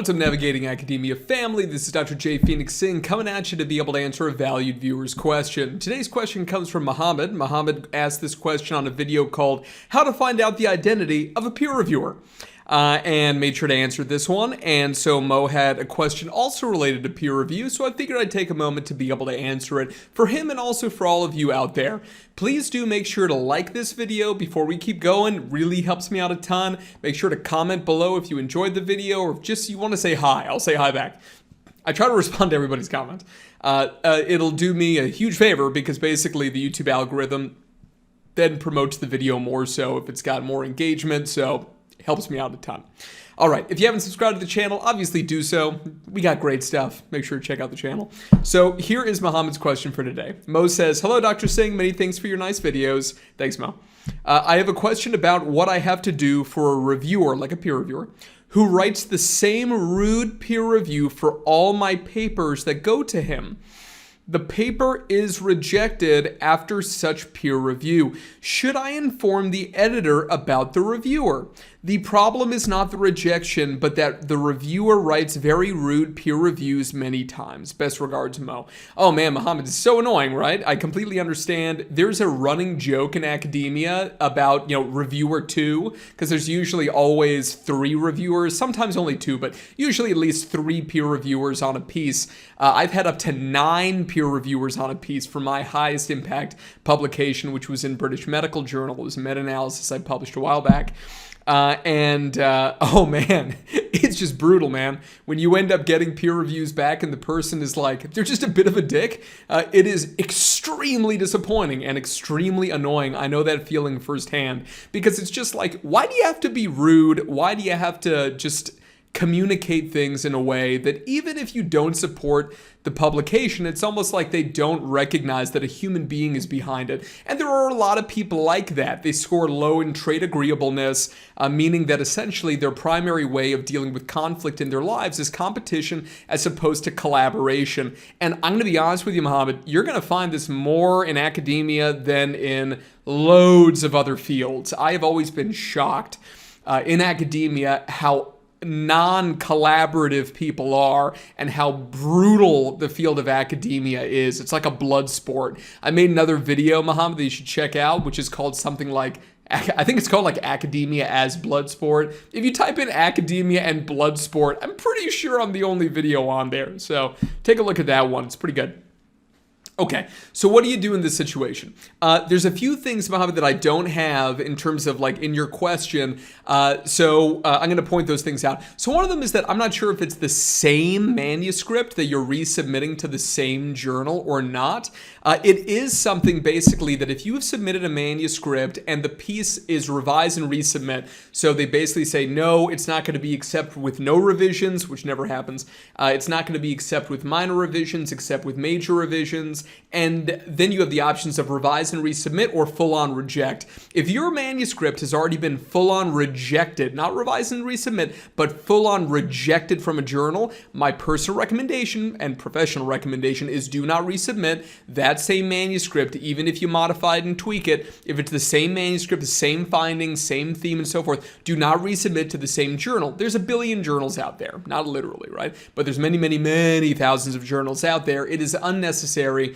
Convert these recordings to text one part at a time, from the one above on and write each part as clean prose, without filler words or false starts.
What's up, Navigating Academia family? This is Dr. J. Phoenix Singh coming at you to be able to answer a valued viewer's question. Today's question comes from Muhammad. Muhammad asked this question on a video called How to Find Out the Identity of a Peer Reviewer. And made sure to answer this one. And so Mo had a question also related to peer review, so I figured I'd take a moment to be able to answer it for him and also for all of you out there. Please do make sure to like this video before we keep going. It really helps me out a ton. Make sure to comment below if you enjoyed the video or if just you want to say hi. I'll say hi back. I try to respond to everybody's comments. It'll do me a huge favor because basically the YouTube algorithm then promotes the video more so if it's got more engagement, so it helps me out a ton. All right, if you haven't subscribed to the channel, obviously do so. We got great stuff. Make sure to check out the channel. So here is Muhammad's question for today. Mo says, hello, Dr. Singh. Many thanks for your nice videos. Thanks, Mo. I have a question about what I have to do for a reviewer, like a peer reviewer, who writes the same rude peer review for all my papers that go to him. The paper is rejected after such peer review. Should I inform the editor about the reviewer? The problem is not the rejection, but that the reviewer writes very rude peer reviews many times. Best regards, Mo. Oh man, Muhammad, is so annoying, right? I completely understand. There's a running joke in academia about, reviewer 2, because there's usually always 3 reviewers, sometimes only 2, but usually at least 3 peer reviewers on a piece. I've had up to 9 peer reviewers on a piece for my highest impact publication, which was in British Medical Journal. It was a meta-analysis I published a while back. Oh man, it's just brutal, man. When you end up getting peer reviews back and the person is like, they're just a bit of a dick, it is extremely disappointing and extremely annoying. I know that feeling firsthand because it's just like, why do you have to be rude? Why do you have to just communicate things in a way that even if you don't support the publication, it's almost like they don't recognize that a human being is behind it. And there are a lot of people like that. They score low in trait agreeableness, meaning that essentially their primary way of dealing with conflict in their lives is competition as opposed to collaboration. And I'm going to be honest with you, Muhammad, you're going to find this more in academia than in loads of other fields. I have always been shocked in academia how non-collaborative people are and how brutal the field of academia is. It's like a blood sport. I made another video, Muhammad, that you should check out, which is called something like, I think it's called like Academia as Blood Sport. If you type in academia and blood sport, I'm pretty sure I'm the only video on there. So take a look at that one. It's pretty good. Okay, so what do you do in this situation? There's a few things, Muhammad, that I don't have in terms of like in your question. So I'm going to point those things out. So one of them is that I'm not sure if it's the same manuscript that you're resubmitting to the same journal or not. It is something basically that if you have submitted a manuscript and the piece is revise and resubmit, so they basically say, no, it's not going to be except with no revisions, which never happens. It's not going to be except with minor revisions, except with major revisions. And then you have the options of revise and resubmit or full-on reject. If your manuscript has already been full-on rejected, not revise and resubmit, but full-on rejected from a journal, my personal recommendation and professional recommendation is do not resubmit that same manuscript, even if you modify it and tweak it. If it's the same manuscript, the same findings, same theme, and so forth, do not resubmit to the same journal. There's a billion journals out there, not literally, right? But there's many, many, many thousands of journals out there. It is unnecessary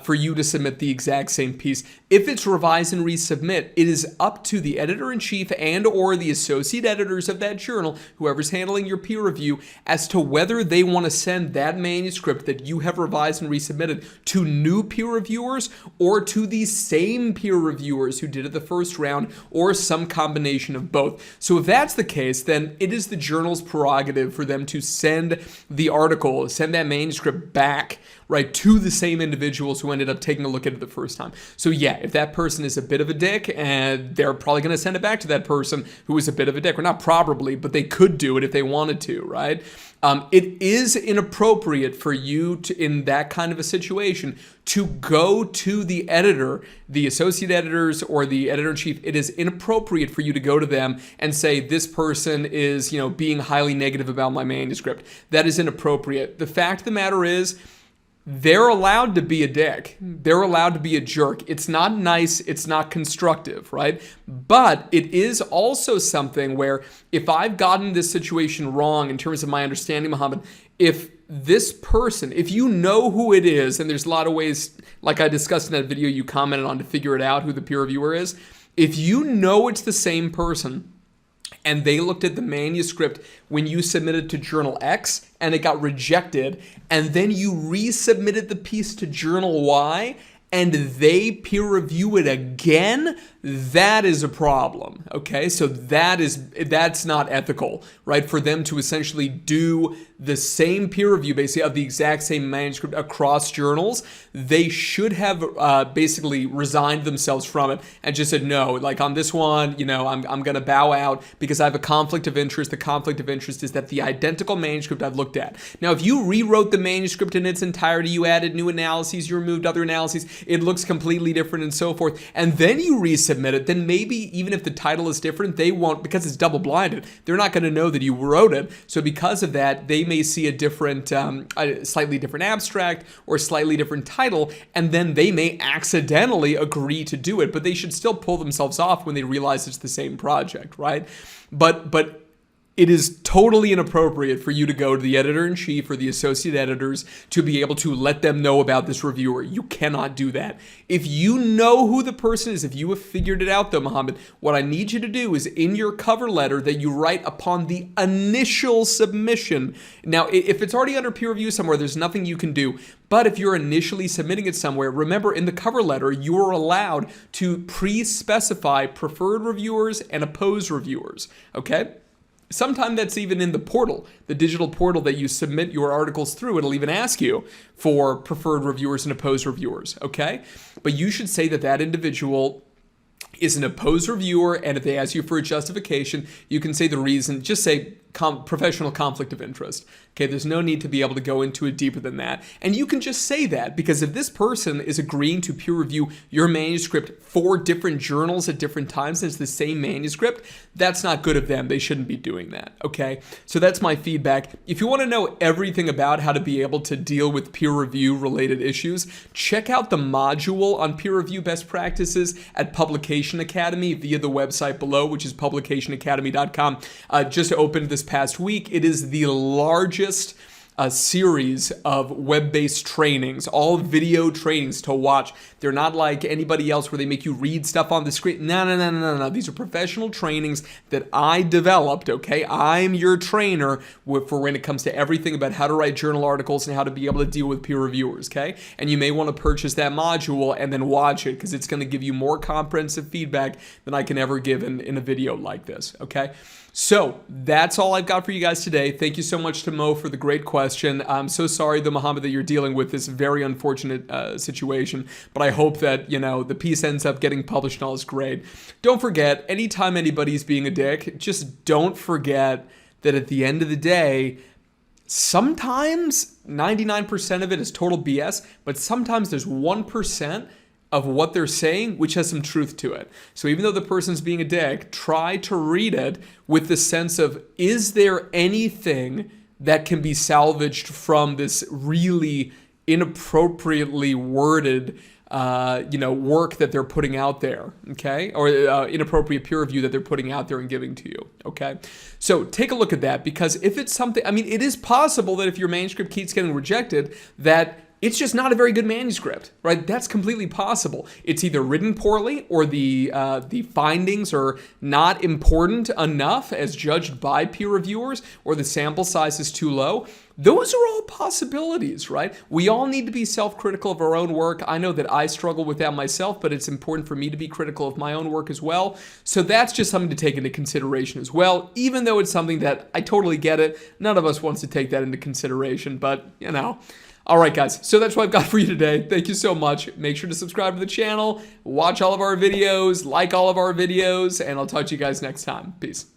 for you to submit the exact same piece. If it's revise and resubmit, it is up to the editor-in-chief and or the associate editors of that journal, whoever's handling your peer review, as to whether they want to send that manuscript that you have revised and resubmitted to new peer reviewers or to the same peer reviewers who did it the first round or some combination of both. So if that's the case, then it is the journal's prerogative for them to send the article, send that manuscript back, right, to the same individuals who ended up taking a look at it the first time. So yeah, if that person is a bit of a dick, and they're probably going to send it back to that person who is a bit of a dick, or not probably, but they could do it if they wanted to, right? It is inappropriate for you to, in that kind of a situation, to go to the editor, the associate editors or the editor-in-chief. It is inappropriate for you to go to them and say, this person is, being highly negative about my manuscript. That is inappropriate. The fact of the matter is, they're allowed to be a dick. They're allowed to be a jerk. It's not nice. It's not constructive, right? But it is also something where if I've gotten this situation wrong in terms of my understanding, Muhammad, if this person, if you know who it is, and there's a lot of ways, like I discussed in that video you commented on, to figure it out who the peer reviewer is, if you know it's the same person, and they looked at the manuscript when you submitted to Journal X and it got rejected, and then you resubmitted the piece to Journal Y and they peer review it again, that is a problem, okay? So that's not ethical, right? For them to essentially do the same peer review, basically, of the exact same manuscript across journals, they should have basically resigned themselves from it and just said, no, like on this one, you know, I'm going to bow out because I have a conflict of interest. The conflict of interest is that the identical manuscript I've looked at. Now, if you rewrote the manuscript in its entirety, you added new analyses, you removed other analyses, it looks completely different and so forth, and then you resubmit it, then maybe even if the title is different, they won't, because it's double-blinded, they're not going to know that you wrote it. So because of that, they may see a different, a slightly different abstract or a slightly different title, and then they may accidentally agree to do it, but they should still pull themselves off when they realize it's the same project, right? But it is totally inappropriate for you to go to the editor-in-chief or the associate editors to be able to let them know about this reviewer. You cannot do that. If you know who the person is, if you have figured it out though, Muhammad, what I need you to do is in your cover letter that you write upon the initial submission. Now, if it's already under peer review somewhere, there's nothing you can do. But if you're initially submitting it somewhere, remember in the cover letter, you are allowed to pre-specify preferred reviewers and opposed reviewers, okay? Sometimes that's even in the portal, the digital portal that you submit your articles through. It'll even ask you for preferred reviewers and opposed reviewers, okay? But you should say that that individual is an opposed reviewer, and if they ask you for a justification, you can say the reason, just say professional conflict of interest. Okay, there's no need to be able to go into it deeper than that. And you can just say that, because if this person is agreeing to peer review your manuscript for different journals at different times and it's the same manuscript, that's not good of them. They shouldn't be doing that, okay? So that's my feedback. If you want to know everything about how to be able to deal with peer review related issues, check out the module on peer review best practices at Publication Academy via the website below, which is publicationacademy.com. Just opened this past week. It is the largest series of web-based trainings, all video trainings to watch. They're not like anybody else where they make you read stuff on the screen. No. These are professional trainings that I developed, okay? I'm your trainer for when it comes to everything about how to write journal articles and how to be able to deal with peer reviewers, okay? And you may want to purchase that module and then watch it, because it's going to give you more comprehensive feedback than I can ever give in a video like this, okay? So that's all I've got for you guys today. Thank you so much to Mo for the great question. I'm so sorry, though, Muhammad, that you're dealing with this very unfortunate situation, but I hope that, you know, the piece ends up getting published and all is great. Don't forget, anytime anybody's being a dick, just don't forget that at the end of the day, sometimes 99% of it is total BS, but sometimes there's 1% of what they're saying which has some truth to it. So even though the person's being a dick, try to read it with the sense of, is there anything that can be salvaged from this really inappropriately worded work that they're putting out there, okay? Or inappropriate peer review that they're putting out there and giving to you, okay? So take a look at that, because if it's something, I mean, it is possible that if your manuscript keeps getting rejected, that it's just not a very good manuscript, right? That's completely possible. It's either written poorly, or the findings are not important enough as judged by peer reviewers, or the sample size is too low. Those are all possibilities, right? We all need to be self-critical of our own work. I know that I struggle with that myself, but it's important for me to be critical of my own work as well. So that's just something to take into consideration as well, even though it's something that I totally get it. None of us wants to take that into consideration, but you know. All right, guys, so that's what I've got for you today. Thank you so much. Make sure to subscribe to the channel, watch all of our videos, like all of our videos, and I'll talk to you guys next time. Peace.